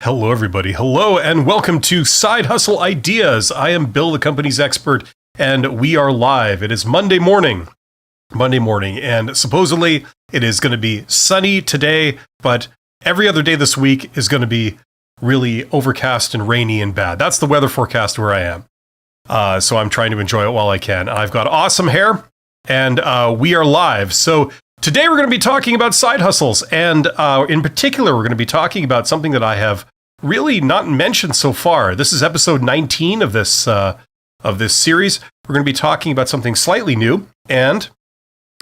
Hello, everybody. Hello, and welcome to Side Hustle Ideas. I am Bill, the company's expert, and we are live. It is Monday morning, and supposedly it is going to be sunny today, but every other day this week is going to be really overcast and rainy and bad. That's the weather forecast where I am. So I'm trying to enjoy it while I can. I've got awesome hair, and we are live. So today we're going to be talking about side hustles, and in particular, we're going to be talking about something that I have really not mentioned so far. This is episode 19 of this series. We're going to be talking about something slightly new, and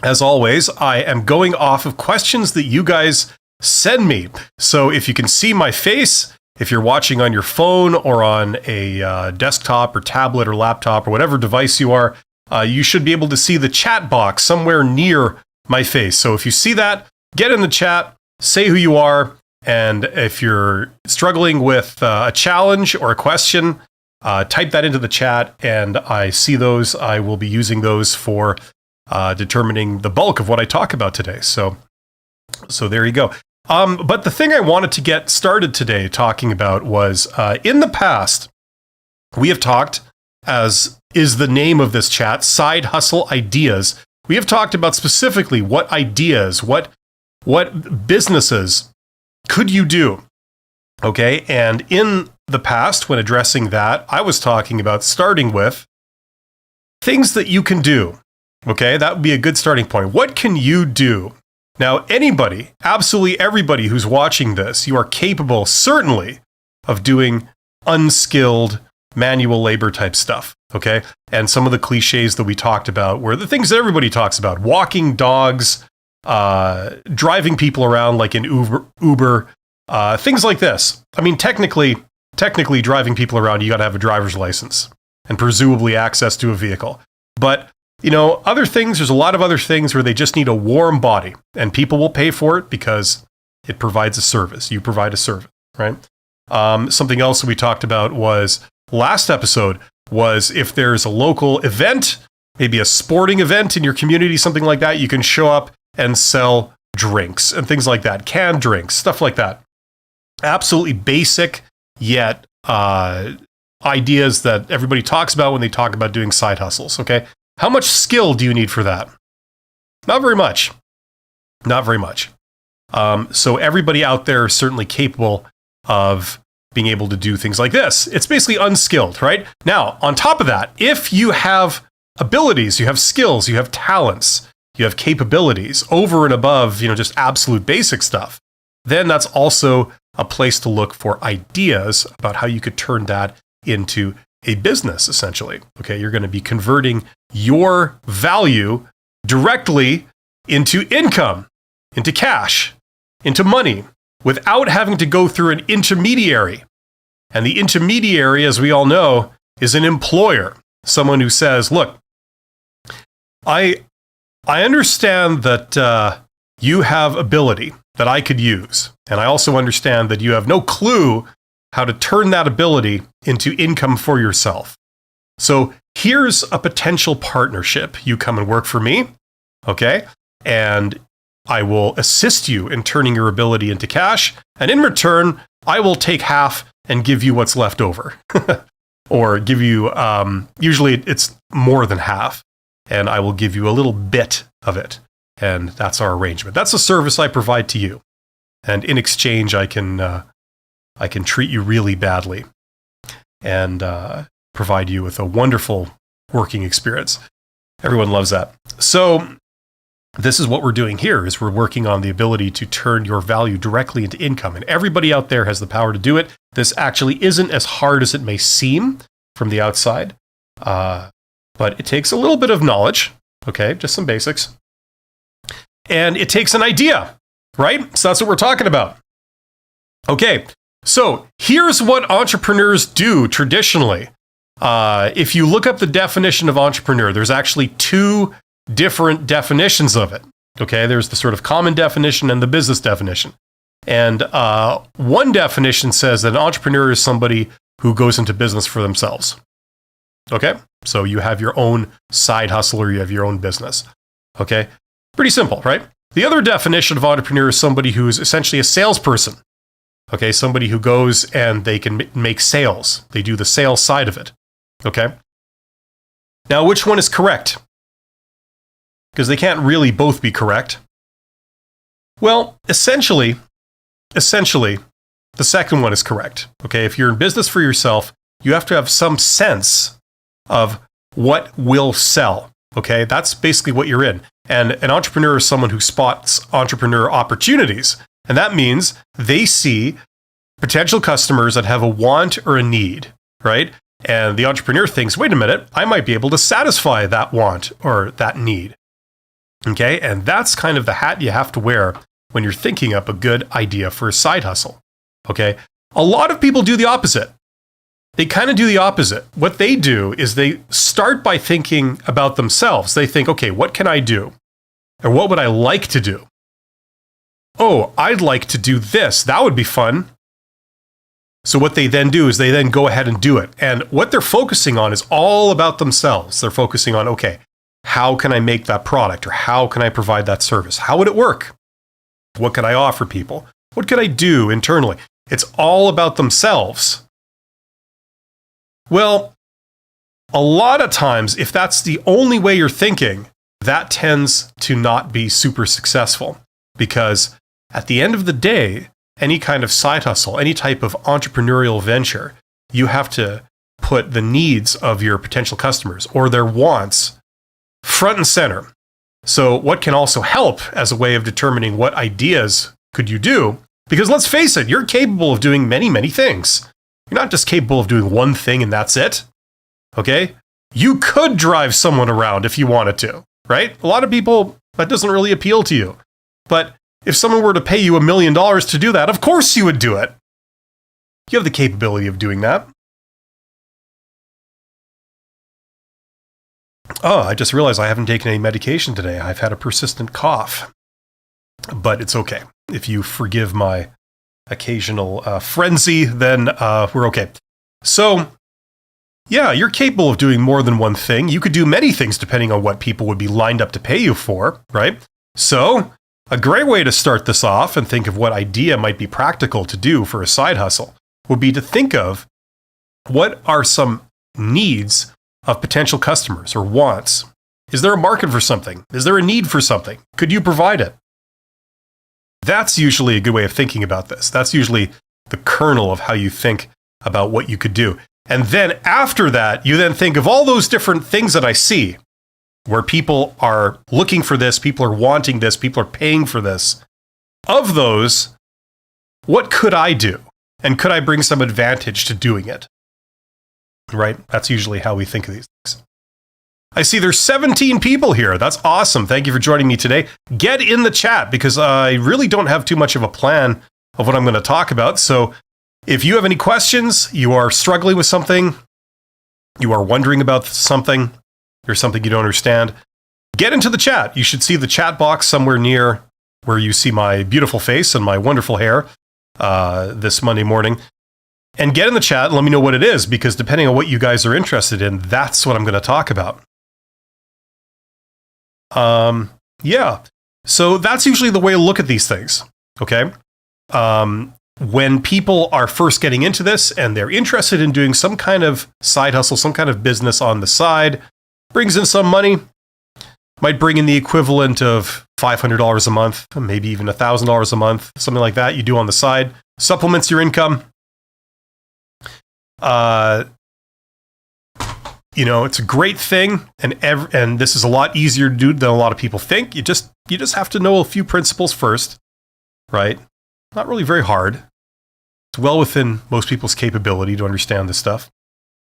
as always, I am going off of questions that you guys send me. So if you can see my face, if you're watching on your phone or on a desktop or tablet or laptop or whatever device you are, you should be able to see the chat box somewhere near my face. So if you see that, get in the chat, say who you are, and if you're struggling with a challenge or a question, type that into the chat, and I see those. I will be using those for determining the bulk of what I talk about today. So there you go. But the thing I wanted to get started today talking about was, in the past, we have talked, as is the name of this chat, Side Hustle Ideas. We have talked about specifically what ideas, what businesses could you do? Okay, and in the past, when addressing that, I was talking about starting with things that you can do. Okay, that would be a good starting point. What can you do? Now, anybody, absolutely everybody who's watching this, you are capable, certainly, of doing unskilled manual labor type stuff. Okay, and some of the cliches that we talked about were the things that everybody talks about: walking dogs, driving people around like in Uber, things like this. I mean, technically driving people around, you got to have a driver's license and presumably access to a vehicle. But, you know, other things, there's a lot of other things where they just need a warm body, and people will pay for it because it provides a service. You provide a service, right? Something else we talked about was last episode was if there's a local event, maybe a sporting event in your community, something like that, you can show up and sell drinks and things like that, canned drinks, stuff like that. Absolutely basic, yet ideas that everybody talks about when they talk about doing side hustles, okay? How much skill do you need for that? Not very much. Not very much. So everybody out there is certainly capable of being able to do things like this. It's basically unskilled, right? Now, on top of that, if you have abilities, you have skills, you have talents, you have capabilities over and above, just absolute basic stuff, then that's also a place to look for ideas about how you could turn that into a business, essentially. Okay, you're going to be converting your value directly into income, into cash, into money, without having to go through an intermediary. And the intermediary, as we all know, is an employer, someone who says, look, I understand that you have ability that I could use, and I also understand that you have no clue how to turn that ability into income for yourself. So here's a potential partnership. You come and work for me, okay? And I will assist you in turning your ability into cash, and in return, I will take half and give you what's left over. Or give you, usually it's more than half, and I will give you a little bit of it. And that's our arrangement. That's a service I provide to you. And in exchange, I can treat you really badly and provide you with a wonderful working experience. Everyone loves that. So this is what we're doing here, is we're working on the ability to turn your value directly into income. And everybody out there has the power to do it. This actually isn't as hard as it may seem from the outside, but it takes a little bit of knowledge, okay, just some basics. And it takes an idea, right? So that's what we're talking about. Okay, so here's what entrepreneurs do traditionally. If you look up the definition of entrepreneur, there's actually two different definitions of it. Okay, there's the sort of common definition and the business definition. And one definition says that an entrepreneur is somebody who goes into business for themselves. Okay, so you have your own side hustle or you have your own business. Okay, pretty simple, right? The other definition of entrepreneur is somebody who is essentially a salesperson. Okay, somebody who goes and they can make sales. They do the sales side of it. Okay. Now, which one is correct? Because they can't really both be correct. Well, essentially, the second one is correct. Okay, if you're in business for yourself, you have to have some sense of what will sell. Okay, that's basically what you're in. And an entrepreneur is someone who spots entrepreneur opportunities. And that means they see potential customers that have a want or a need, right? And the entrepreneur thinks, wait a minute, I might be able to satisfy that want or that need. Okay, and that's kind of the hat you have to wear when you're thinking up a good idea for a side hustle. Okay, a lot of people do the opposite. They kind of do the opposite. What they do is they start by thinking about themselves. They think, okay, what can I do? Or what would I like to do? Oh, I'd like to do this. That would be fun. So what they then do is they then go ahead and do it. And what they're focusing on is all about themselves. They're focusing on, okay, how can I make that product? Or how can I provide that service? How would it work? What can I offer people? What can I do internally? It's all about themselves. Well, a lot of times, if that's the only way you're thinking, that tends to not be super successful. Because at the end of the day, any kind of side hustle, any type of entrepreneurial venture, you have to put the needs of your potential customers or their wants front and center. So what can also help as a way of determining what ideas could you do? Because let's face it, you're capable of doing many, many things. You're not just capable of doing one thing and that's it. Okay? You could drive someone around if you wanted to, right? A lot of people, that doesn't really appeal to you. But if someone were to pay you $1 million to do that, of course you would do it. You have the capability of doing that. Oh, I just realized I haven't taken any medication today. I've had a persistent cough. But it's okay. If you forgive my occasional frenzy, then we're okay. So, yeah, you're capable of doing more than one thing. You could do many things depending on what people would be lined up to pay you for, right? So, a great way to start this off and think of what idea might be practical to do for a side hustle would be to think of what are some needs of potential customers or wants. Is there a market for something? Is there a need for something? Could you provide it? That's usually a good way of thinking about this. That's usually the kernel of how you think about what you could do. And then after that, you then think of all those different things that I see where people are looking for this, people are wanting this, people are paying for this. Of those, what could I do? And could I bring some advantage to doing it? Right? That's usually how we think of these things. I see there's 17 people here. That's awesome. Thank you for joining me today. Get in the chat because I really don't have too much of a plan of what I'm going to talk about. So if you have any questions, you are struggling with something, you are wondering about something, there's something you don't understand, get into the chat. You should see the chat box somewhere near where you see my beautiful face and my wonderful hair this Monday morning. And get in the chat and let me know what it is, because depending on what you guys are interested in, that's what I'm going to talk about. Yeah. So that's usually the way to look at these things. Okay. When people are first getting into this and they're interested in doing some kind of side hustle, some kind of business on the side, brings in some money, might bring in the equivalent of $500 a month, maybe even $1,000 a month, something like that you do on the side, supplements your income. You know, it's a great thing, and this is a lot easier to do than a lot of people think. You just have to know a few principles first, right? Not really very hard. It's well within most people's capability to understand this stuff.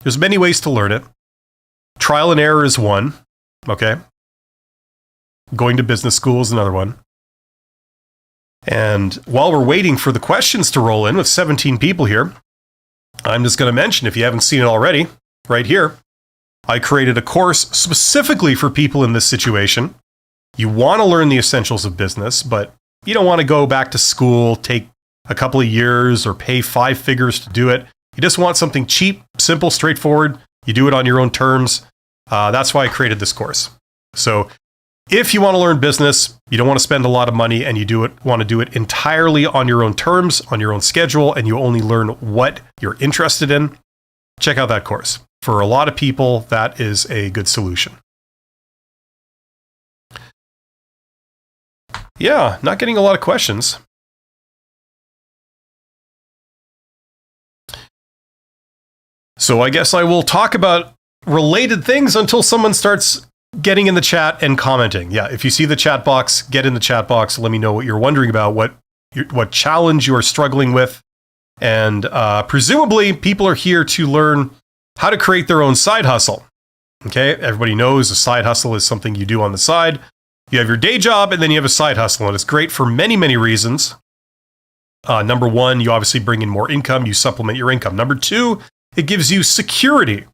There's many ways to learn it. Trial and error is one, okay? Going to business school is another one. And while we're waiting for the questions to roll in with 17 people here, I'm just going to mention, if you haven't seen it already, right here, I created a course specifically for people in this situation. You want to learn the essentials of business, but you don't want to go back to school, take a couple of years, or pay 5 figures to do it. You just want something cheap, simple, straightforward. You do it on your own terms. That's why I created this course. So if you want to learn business, you don't want to spend a lot of money, and you want to do it entirely on your own terms, on your own schedule, and you only learn what you're interested in, check out that course. For a lot of people, that is a good solution. Yeah, not getting a lot of questions. So I guess I will talk about related things until someone starts getting in the chat and commenting. Yeah, if you see the chat box, get in the chat box. Let me know what you're wondering about, what challenge you are struggling with. And presumably, people are here to learn how to create their own side hustle. Okay, everybody knows a side hustle is something you do on the side. You have your day job, and then you have a side hustle, and it's great for many, many reasons. Number one, you obviously bring in more income. You supplement your income. Number two, it gives you security,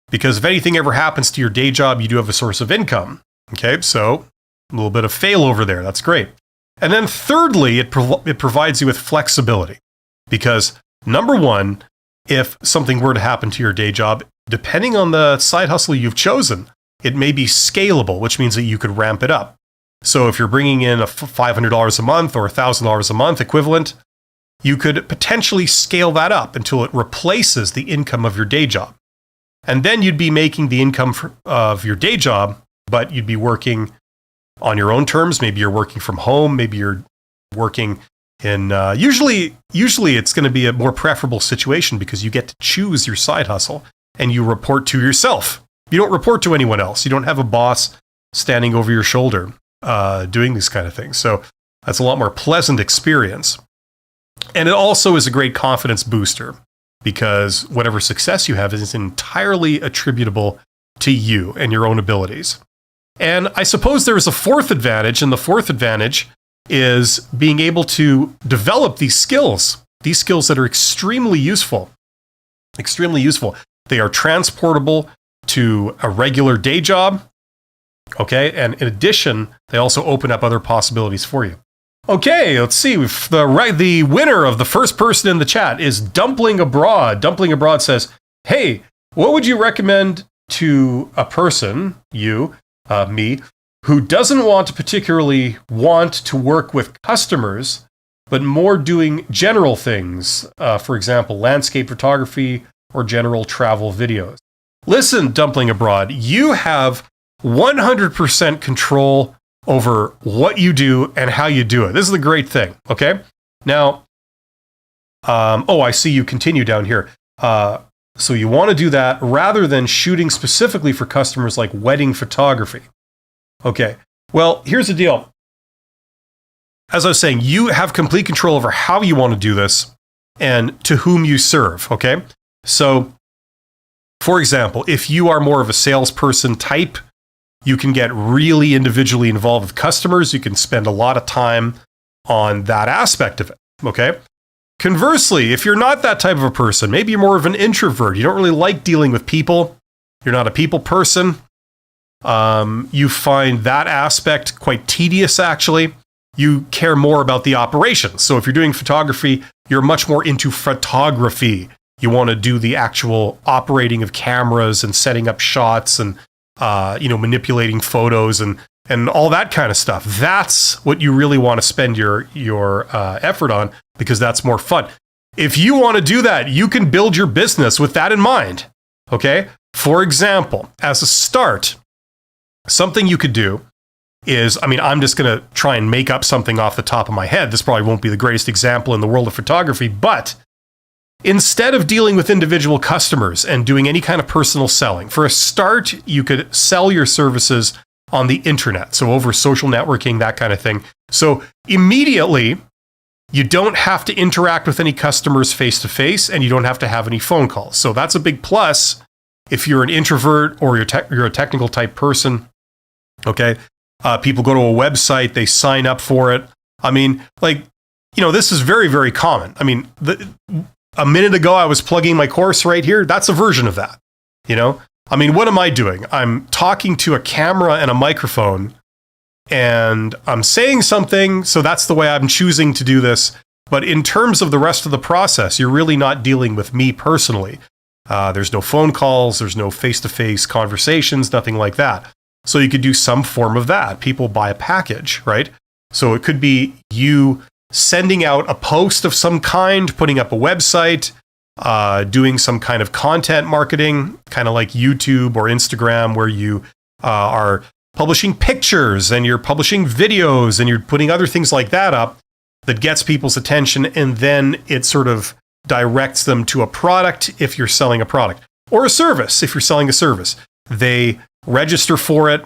because if anything ever happens to your day job, you do have a source of income. Okay, so a little bit of failover there. That's great. And then thirdly, it provides you with flexibility, because number one, if something were to happen to your day job, depending on the side hustle you've chosen, it may be scalable, which means that you could ramp it up. So if you're bringing in $500 a month or $1,000 a month equivalent, you could potentially scale that up until it replaces the income of your day job. And then you'd be making the income of your day job, but you'd be working on your own terms. Maybe you're working from home. Maybe you're working in, usually it's going to be a more preferable situation because you get to choose your side hustle and you report to yourself. You don't report to anyone else. You don't have a boss standing over your shoulder doing these kind of things. So that's a lot more pleasant experience. And it also is a great confidence booster because whatever success you have is entirely attributable to you and your own abilities. And I suppose there is a fourth advantage, and the fourth advantage is being able to develop these skills that are extremely useful. Extremely useful. They are transportable to a regular day job. Okay, and in addition, they also open up other possibilities for you. Okay, let's see. The winner of the first person in the chat is Dumpling Abroad. Dumpling Abroad says, hey, what would you recommend to a person, me, who doesn't particularly want to work with customers, but more doing general things, for example, landscape photography or general travel videos? Listen, Dumpling Abroad, you have 100% control over what you do and how you do it. This is the great thing, okay? Now, I see you continue down here. So you want to do that rather than shooting specifically for customers like wedding photography. Okay, well, here's the deal. As I was saying, you have complete control over how you want to do this and to whom you serve, okay? So, for example, if you are more of a salesperson type, you can get really individually involved with customers. You can spend a lot of time on that aspect of it, okay? Conversely, if you're not that type of a person, maybe you're more of an introvert, you don't really like dealing with people, you're not a people person, you find that aspect quite tedious, actually. You care more about the operations. So if you're doing photography, you're much more into photography. You want to do the actual operating of cameras and setting up shots and manipulating photos and all that kind of stuff. That's what you really want to spend your effort on because that's more fun. If you want to do that, you can build your business with that in mind. Okay? For example, as a start, something you could do is, I'm just going to try and make up something off the top of my head. This probably won't be the greatest example in the world of photography, but instead of dealing with individual customers and doing any kind of personal selling, for a start, you could sell your services on the internet. So over social networking, that kind of thing. So immediately, you don't have to interact with any customers face to face, and you don't have to have any phone calls. So that's a big plus if you're an introvert or you're a technical type person. Okay. People go to a website, they sign up for it. This is very, very common. A minute ago, I was plugging my course right here. That's a version of that. What am I doing? I'm talking to a camera and a microphone, and I'm saying something, so that's the way I'm choosing to do this. But in terms of the rest of the process, you're really not dealing with me personally. There's no phone calls, there's no face-to-face conversations, nothing like that. So you could do some form of that. People buy a package, right? So it could be you sending out a post of some kind, putting up a website, doing some kind of content marketing, kind of like YouTube or Instagram, where you are publishing pictures and you're publishing videos and you're putting other things like that up that gets people's attention, and then it sort of directs them to a product if you're selling a product, or a service if you're selling a service. They register for it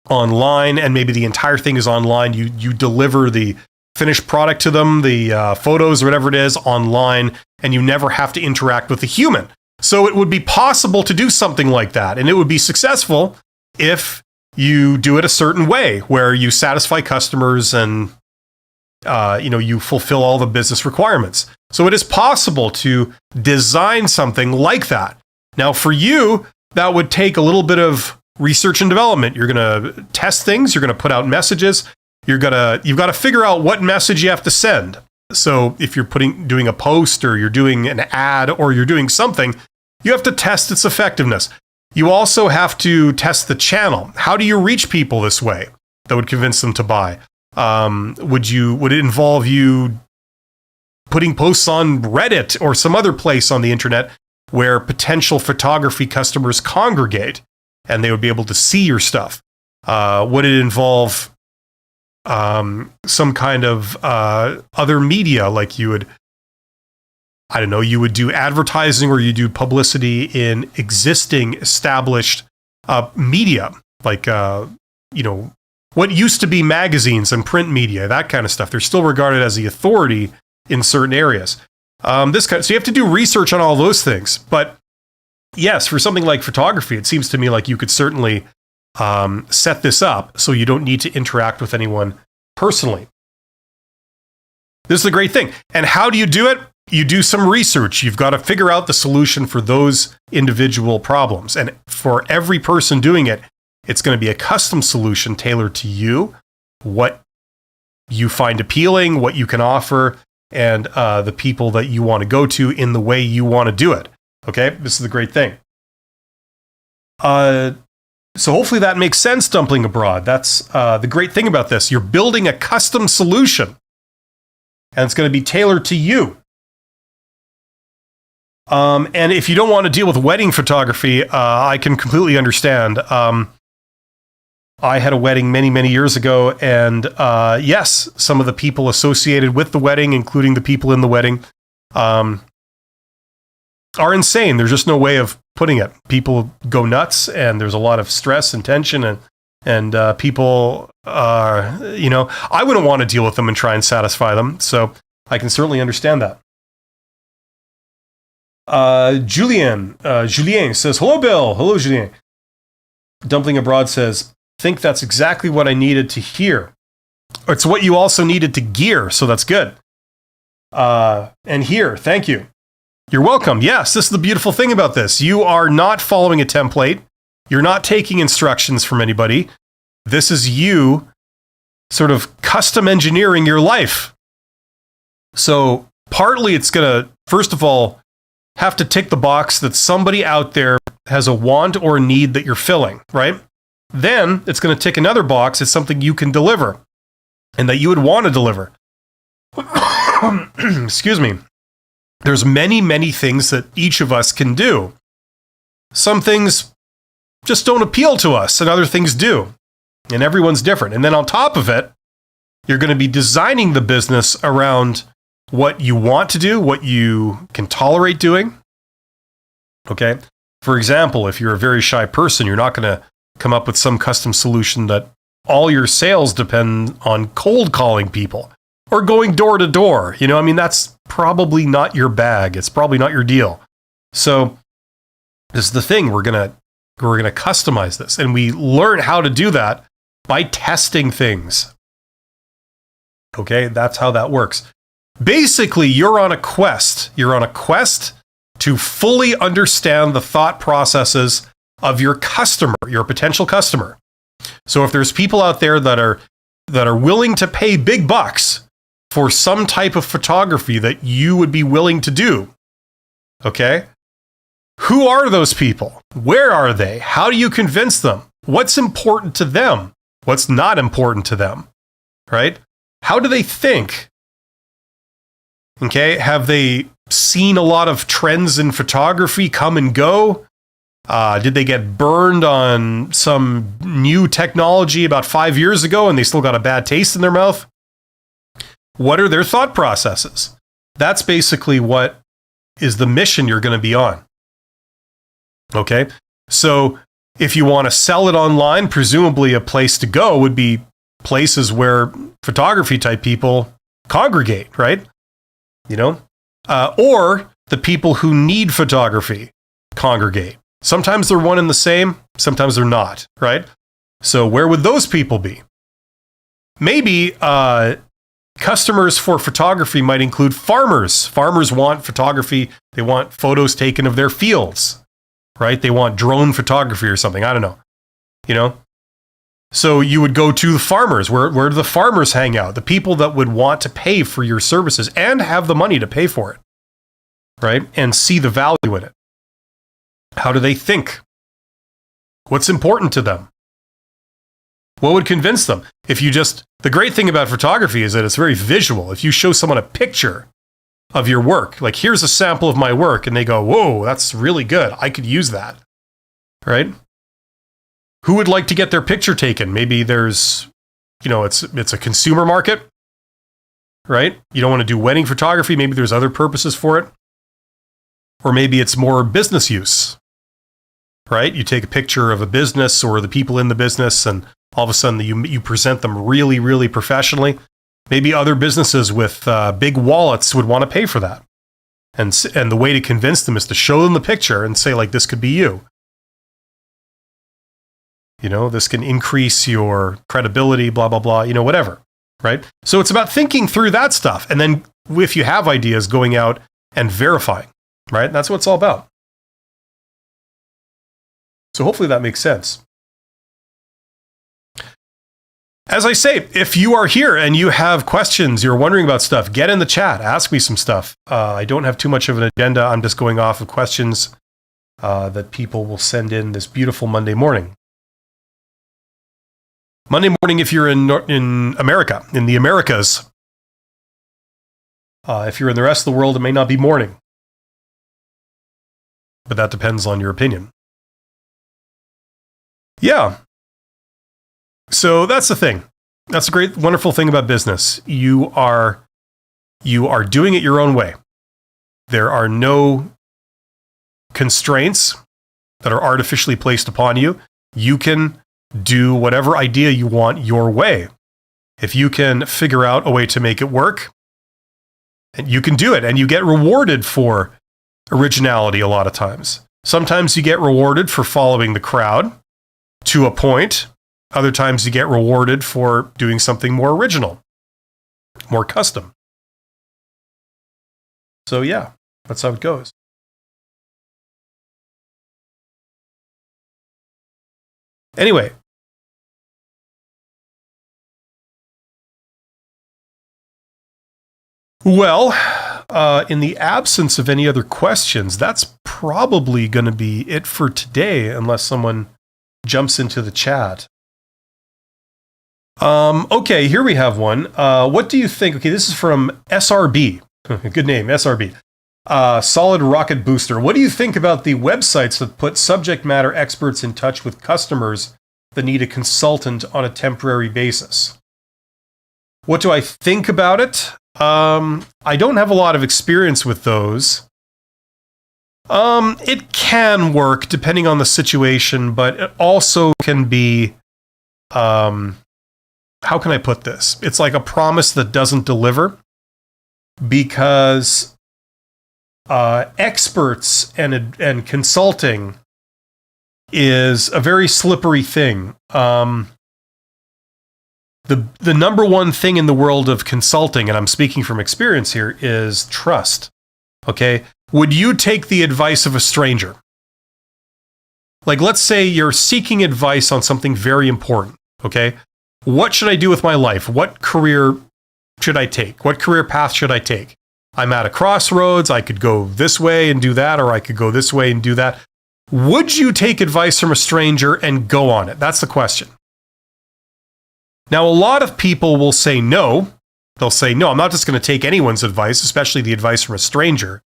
online, and maybe the entire thing is online. You deliver the finished product to them, the photos or whatever it is, online, and you never have to interact with a human. So it would be possible to do something like that, and it would be successful if you do it a certain way, where you satisfy customers and you fulfill all the business requirements. So it is possible to design something like that. Now, for you, that would take a little bit of research and development. You're going to test things. You're going to put out messages. You've got to figure out what message you have to send. So if you're doing a post, or you're doing an ad, or you're doing something, you have to test its effectiveness. You also have to test the channel. How do you reach people this way that would convince them to buy? Would it involve you putting posts on Reddit or some other place on the internet where potential photography customers congregate and they would be able to see your stuff? Would it involve some kind of other media, like you would do advertising, or you do publicity in existing established media, like what used to be magazines and print media, that kind of stuff. They're still regarded as the authority in certain areas. So you have to do research on all those things. But yes, for something like photography, it seems to me like you could certainly set this up so you don't need to interact with anyone personally. This is a great thing. And how do you do it? You do some research. You've got to figure out the solution for those individual problems. And for every person doing it, it's going to be a custom solution tailored to you, what you find appealing, what you can offer, and the people that you want to go to in the way you want to do it. Okay, this is the great thing. So hopefully that makes sense, Dumpling Abroad. That's the great thing about this. You're building a custom solution, and it's going to be tailored to you. And if you don't want to deal with wedding photography, I can completely understand. I had a wedding many, many years ago, and yes, some of the people associated with the wedding, including the people in the wedding, are insane. There's just no way of putting it. People go nuts, and there's a lot of stress and tension, and people are, I wouldn't want to deal with them and try and satisfy them. So I can certainly understand that. Julien says, hello, Bill. Hello, Julien. Dumpling Abroad says, think that's exactly what I needed to hear. It's what you also needed to gear, so that's good. And here, thank you. You're welcome. Yes, this is the beautiful thing about this. You are not following a template. You're not taking instructions from anybody. This is you sort of custom engineering your life. So partly it's going to, first of all, have to tick the box that somebody out there has a want or a need that you're filling, right? Then it's going to tick another box. It's something you can deliver and that you would want to deliver. Excuse me. There's many, many things that each of us can do. Some things just don't appeal to us, and other things do. And everyone's different. And then on top of it, you're going to be designing the business around what you want to do, what you can tolerate doing. Okay? For example, if you're a very shy person, you're not going to come up with some custom solution that all your sales depend on cold calling people or going door to door. That's probably not your bag. It's probably not your deal. So this is the thing. We're going to customize this, and we learn how to do that by testing things. Okay? That's how that works. Basically, you're on a quest. You're on a quest to fully understand the thought processes of your customer, your potential customer. So if there's people out there that are willing to pay big bucks for some type of photography that you would be willing to do, okay? Who are those people? Where are they? How do you convince them? What's important to them? What's not important to them, right? How do they think? Okay, have they seen a lot of trends in photography come and go? Did they get burned on some new technology about 5 years ago and they still got a bad taste in their mouth? What are their thought processes? That's basically what is the mission you're going to be on. Okay, so if you want to sell it online, presumably a place to go would be places where photography type people congregate, right? You know, or the people who need photography congregate. Sometimes they're one and the same, sometimes they're not, right? So where would those people be? Maybe customers for photography might include farmers. Farmers want photography. They want photos taken of their fields, right? They want drone photography or something. I don't know, you know? So you would go to the farmers. Where do the farmers hang out? The people that would want to pay for your services and have the money to pay for it, right? And see the value in it. How do they think? What's important to them? What would convince them? The great thing about photography is that it's very visual. If you show someone a picture of your work, like here's a sample of my work, and they go, whoa, that's really good. I could use that, right? Who would like to get their picture taken? Maybe there's, it's a consumer market, right? You don't want to do wedding photography. Maybe there's other purposes for it. Or maybe it's more business use, right? You take a picture of a business or the people in the business, and all of a sudden you present them really, really professionally. Maybe other businesses with big wallets would want to pay for that. And the way to convince them is to show them the picture and say, like, this could be you. This can increase your credibility, blah, blah, blah, whatever, right? So it's about thinking through that stuff. And then if you have ideas, going out and verifying, right? That's what it's all about. So hopefully that makes sense. As I say, if you are here and you have questions, you're wondering about stuff, get in the chat, ask me some stuff. I don't have too much of an agenda. I'm just going off of questions that people will send in this beautiful Monday morning. Monday morning if you're in America, in the Americas. If you're in the rest of the world, it may not be morning. But that depends on your opinion. Yeah. So that's the thing. That's a great, wonderful thing about business. You are doing it your own way. There are no constraints that are artificially placed upon you. You can do whatever idea you want your way. If you can figure out a way to make it work, and you can do it, and you get rewarded for originality a lot of times. Sometimes you get rewarded for following the crowd to a point. Other times you get rewarded for doing something more original, more custom. So yeah, that's how it goes. Anyway. Well, in the absence of any other questions, that's probably going to be it for today, unless someone jumps into the chat. Okay, here we have one. What do you think? Okay, this is from SRB. Good name, SRB. Solid Rocket Booster. What do you think about the websites that put subject matter experts in touch with customers that need a consultant on a temporary basis? What do I think about it? I don't have a lot of experience with those. It can work depending on the situation, but it also can be, how can I put this? It's like a promise that doesn't deliver, because experts and consulting is a very slippery thing. The number one thing in the world of consulting, and I'm speaking from experience here, is trust. Okay? Would you take the advice of a stranger? Like, let's say you're seeking advice on something very important. Okay? What should I do with my life? What career should I take? What career path should I take? I'm at a crossroads. I could go this way and do that, or I could go this way and do that. Would you take advice from a stranger and go on it? That's the question. Now, a lot of people will say no. They'll say, no, I'm not just going to take anyone's advice, especially the advice from a stranger.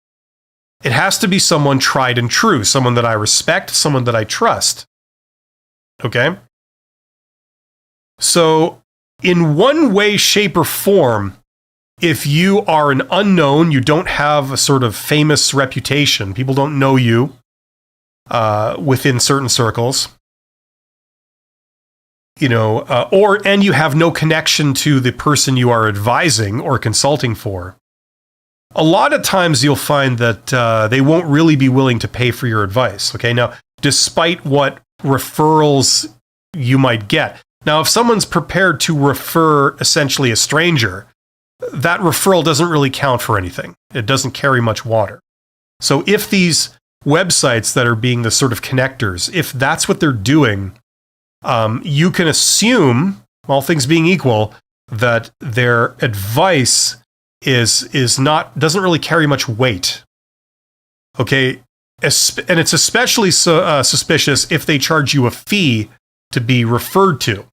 It has to be someone tried and true, someone that I respect, someone that I trust. Okay? So, in one way, shape, or form, if you are an unknown, you don't have a sort of famous reputation, people don't know you within certain circles, and you have no connection to the person you are advising or consulting for, a lot of times you'll find that they won't really be willing to pay for your advice. Okay, now, despite what referrals you might get. Now, if someone's prepared to refer essentially a stranger, that referral doesn't really count for anything. It doesn't carry much water. So if these websites that are being the sort of connectors, if that's what they're doing, you can assume, all things being equal, that their advice doesn't really carry much weight. Okay, and it's especially suspicious if they charge you a fee to be referred to.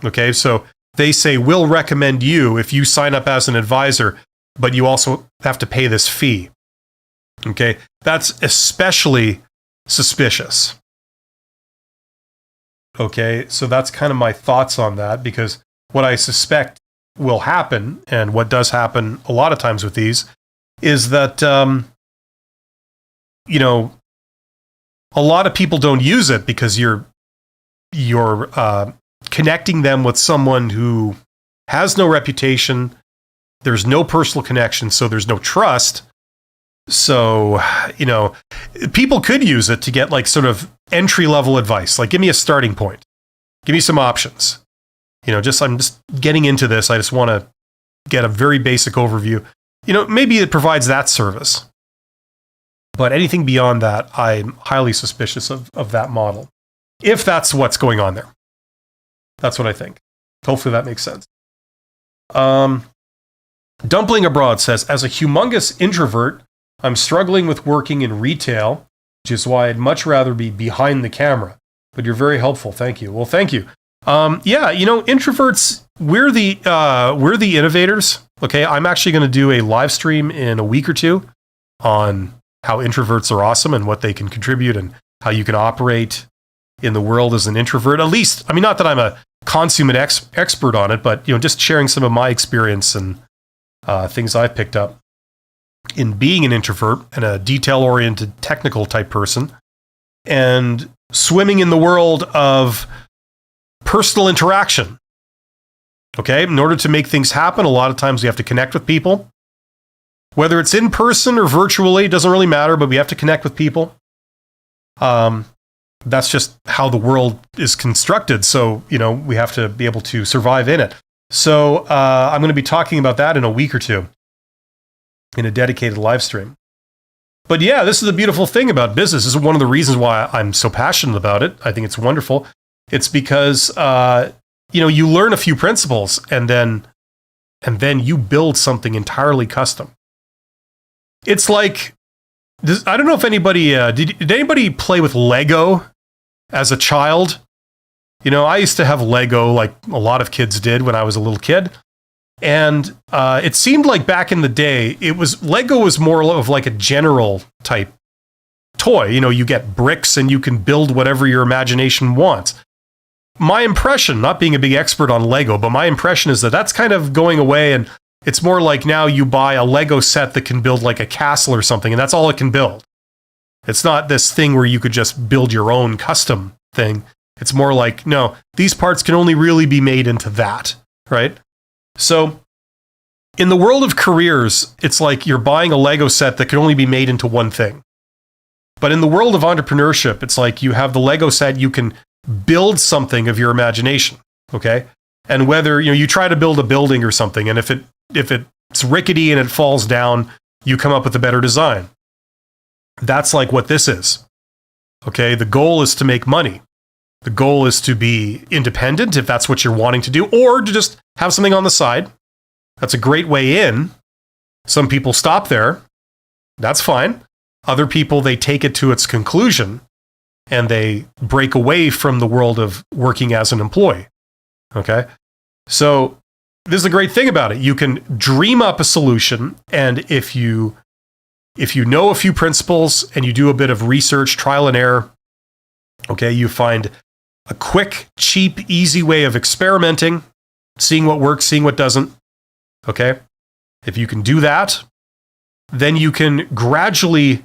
Okay, so they say, we'll recommend you if you sign up as an advisor, but you also have to pay this fee. Okay, that's especially suspicious. Okay, so that's kind of my thoughts on that, because what I suspect will happen, and what does happen a lot of times with these, is that, a lot of people don't use it because you're connecting them with someone who has no reputation, there's no personal connection, so there's no trust. So, people could use it to get like sort of entry-level advice. Like, give me a starting point. Give me some options. I'm just getting into this. I just want to get a very basic overview. Maybe it provides that service. But anything beyond that, I'm highly suspicious of that model. If that's what's going on there. That's what I think. Hopefully that makes sense. Dumpling Abroad says, as a humongous introvert, I'm struggling with working in retail, which is why I'd much rather be behind the camera. But you're very helpful. Thank you. Well, thank you. Introverts, we're the innovators. Okay, I'm actually going to do a live stream in a week or two on how introverts are awesome and what they can contribute and how you can operate in the world as an introvert. At least, not that I'm a consummate expert on it, but just sharing some of my experience and things I've picked up in being an introvert and a detail-oriented technical type person, and swimming in the world of personal interaction. Okay, in order to make things happen, a lot of times we have to connect with people. Whether it's in person or virtually, it doesn't really matter, but we have to connect with people. That's just how the world is constructed. So, we have to be able to survive in it. So I'm going to be talking about that in a week or two in a dedicated live stream. But yeah, this is the beautiful thing about business. This is one of the reasons why I'm so passionate about it. I think it's wonderful. It's because, you learn a few principles and then you build something entirely custom. It's like, I don't know if anybody, did anybody play with Lego as a child? I used to have Lego like a lot of kids did when I was a little kid. And it seemed like back in the day, Lego was more of like a general type toy. You get bricks and you can build whatever your imagination wants. My impression, not being a big expert on Lego, but my impression is that that's kind of going away, and it's more like now you buy a Lego set that can build like a castle or something, and that's all it can build. It's not this thing where you could just build your own custom thing. It's more like, no, these parts can only really be made into that, right? So in the world of careers, it's like you're buying a Lego set that can only be made into one thing. But in the world of entrepreneurship, it's like you have the Lego set, you can build something of your imagination, okay? And whether, you try to build a building or something, and if it's rickety and it falls down, you come up with a better design. That's like what this is, okay? The goal is to make money. The goal is to be independent, if that's what you're wanting to do, or to just have something on the side. That's a great way in. Some people stop there. That's fine. Other people, they take it to its conclusion, and they break away from the world of working as an employee. Okay. So this is a great thing about it. You can dream up a solution, and if you know a few principles and you do a bit of research, trial and error, okay, you find a quick, cheap, easy way of experimenting, seeing what works, seeing what doesn't. Okay. If you can do that, then you can gradually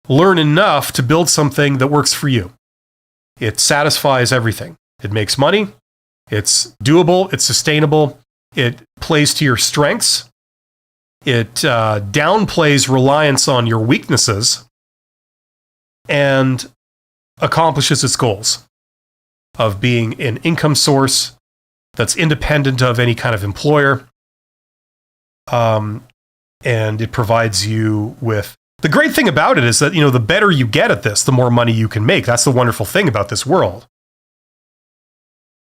learn enough to build something that works for you. It satisfies everything. It makes money. It's doable. It's sustainable. It plays to your strengths. It downplays reliance on your weaknesses and accomplishes its goals of being an income source that's independent of any kind of employer. And it provides you with, the great thing about it is that, the better you get at this, the more money you can make. That's the wonderful thing about this world.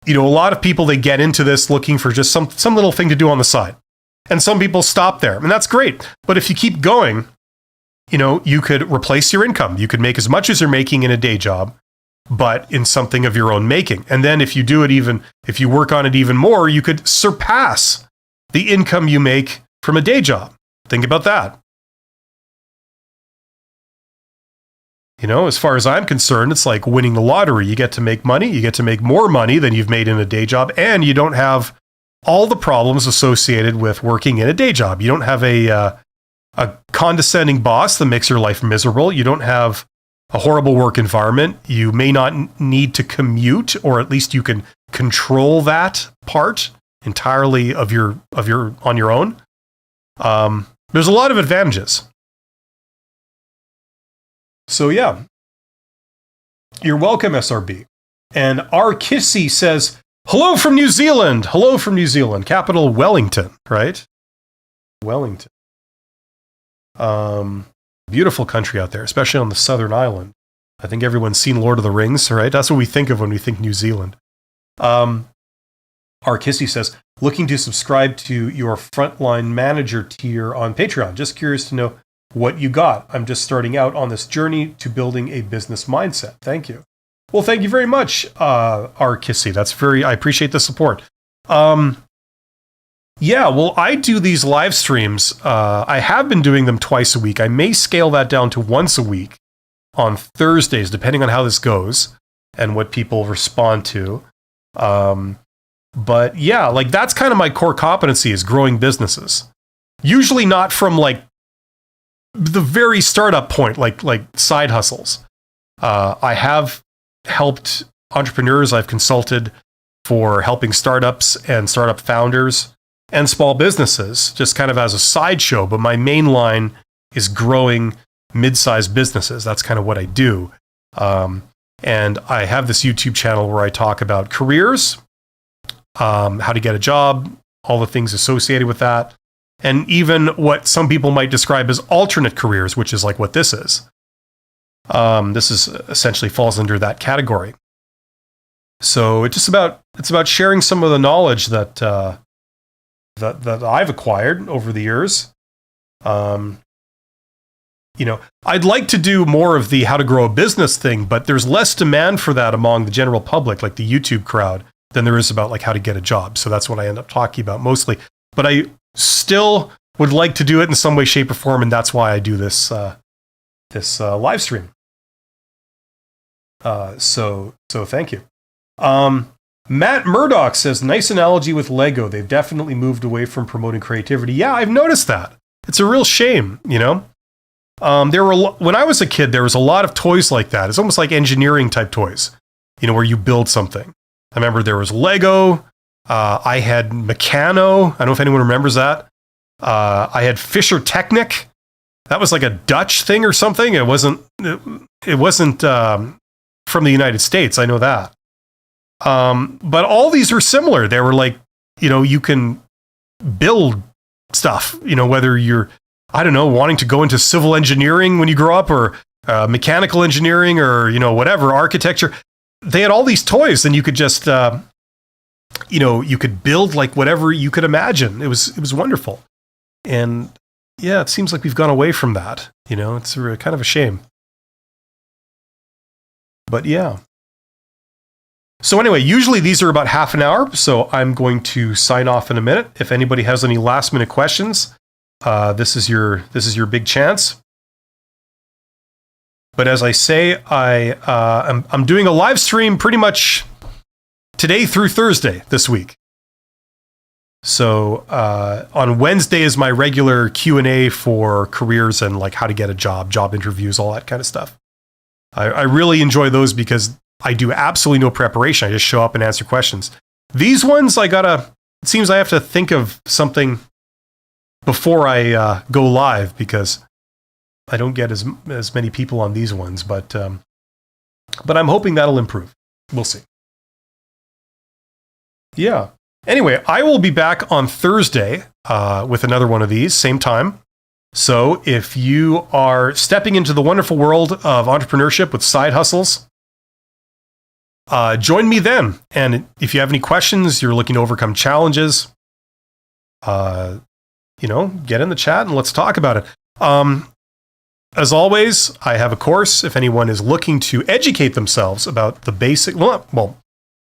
A lot of people, they get into this looking for just some little thing to do on the side. And some people stop there, and that's great. But if you keep going, you could replace your income. You could make as much as you're making in a day job, but in something of your own making. And then if you work on it even more, you could surpass the income you make from a day job. Think about that. As far as I'm concerned, it's like winning the lottery. You get to make money, you get to make more money than you've made in a day job, and you don't have all the problems associated with working in a day job. You don't have a condescending boss that makes your life miserable. You don't have a horrible work environment. You may not need to commute, or at least you can control that part entirely on your own. There's a lot of advantages. So yeah, you're welcome, SRB. And R. Kissy says, hello from New Zealand. Hello from New Zealand. Capital Wellington, right? Wellington. Beautiful country out there, especially on the Southern Island. I think everyone's seen Lord of the Rings, right? That's what we think of when we think New Zealand. R. Kissy says, looking to subscribe to your frontline manager tier on Patreon. Just curious to know what you got. I'm just starting out on this journey to building a business mindset. Thank you. Well, thank you very much, R. Kissy. I appreciate the support. Yeah, well, I do these live streams. I have been doing them twice a week. I may scale that down to once a week on Thursdays, depending on how this goes and what people respond to. But yeah, that's kind of my core competency, is growing businesses. Usually not from the very startup point, like side hustles. I have helped entrepreneurs. I've consulted for helping startups and startup founders and small businesses, just kind of as a sideshow. But my main line is growing mid-sized businesses. That's kind of what I do. And I have this YouTube channel where I talk about careers, how to get a job, all the things associated with that, and even what some people might describe as alternate careers, which is like what this is. This is essentially falls under that category. So it's about sharing some of the knowledge that I've acquired over the years. I'd like to do more of the how to grow a business thing, but there's less demand for that among the general public, like the YouTube crowd, than there is about how to get a job. So that's what I end up talking about mostly. But I still would like to do it in some way, shape, or form, and that's why I do this live stream. So thank you. Matt Murdoch says, nice analogy with Lego. They've definitely moved away from promoting creativity. Yeah, I've noticed that. It's a real shame, when I was a kid, there was a lot of toys like that. It's almost like engineering type toys, where you build something. I remember there was Lego. I had Meccano. I don't know if anyone remembers that. I had Fisher Technic. That was like a Dutch thing or something. It wasn't from the United States. I know that. But all these are similar. They were you can build stuff, whether you're, I don't know, wanting to go into civil engineering when you grow up, or mechanical engineering, or, whatever, architecture. They had all these toys, and you could just, you could build whatever you could imagine. It was wonderful. And yeah, it seems like we've gone away from that. It's kind of a shame. But yeah. So anyway, usually these are about half an hour, so I'm going to sign off in a minute. If anybody has any last minute questions, this is your big chance. But as I say, I'm doing a live stream pretty much today through Thursday this week. So on Wednesday is my regular Q&A for careers and like how to get a job interviews, all that kind of stuff. I really enjoy those because I do absolutely no preparation. I just show up and answer questions. These ones, it seems I have to think of something before I go live because I don't get as many people on these ones, but I'm hoping that'll improve. We'll see. Yeah. Anyway, I will be back on Thursday with another one of these, same time. So if you are stepping into the wonderful world of entrepreneurship with side hustles, join me then. And if you have any questions, you're looking to overcome challenges, get in the chat and let's talk about it. As always, I have a course if anyone is looking to educate themselves about the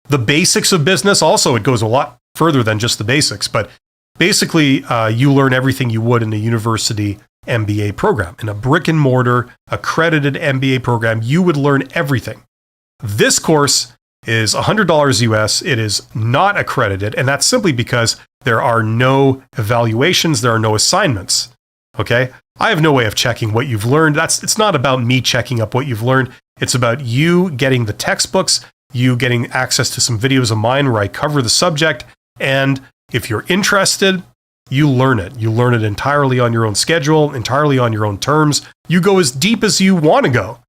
the basics of business. Also, it goes a lot further than just the basics, but basically, you learn everything you would in a university MBA program. In a brick and mortar accredited MBA program, you would learn everything. This course is $100 US. It is not accredited, and that's simply because there are no evaluations, there are no assignments. Okay? I have no way of checking what you've learned. It's not about me checking up what you've learned. It's about you getting the textbooks, you getting access to some videos of mine where I cover the subject, and if you're interested, you learn it. You learn it entirely on your own schedule, entirely on your own terms. You go as deep as you want to go.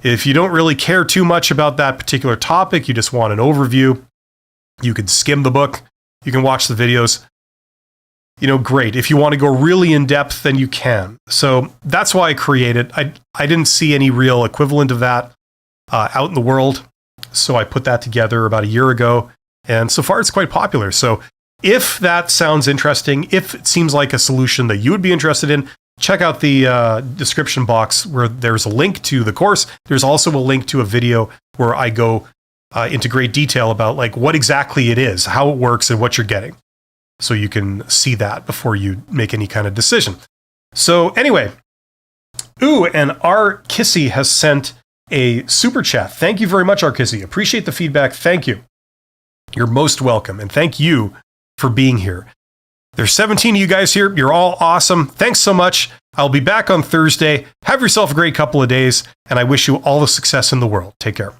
If you don't really care too much about that particular topic, you just want an overview, you can skim the book, you can watch the videos. Great. If you want to go really in depth, then you can. So that's why I created. I didn't see any real equivalent of that out in the world. So I put that together about a year ago. And so far, it's quite popular. So if that sounds interesting, if it seems like a solution that you would be interested in, check out the description box where there's a link to the course. There's also a link to a video where I go into great detail about like what exactly it is, how it works, and what you're getting. So you can see that before you make any kind of decision. So anyway, and R. Kissy has sent a super chat. Thank you very much, R. Kissy. Appreciate the feedback. Thank you. You're most welcome. And thank you for being here. There's 17 of you guys here. You're all awesome. Thanks so much. I'll be back on Thursday. Have yourself a great couple of days, and I wish you all the success in the world. Take care.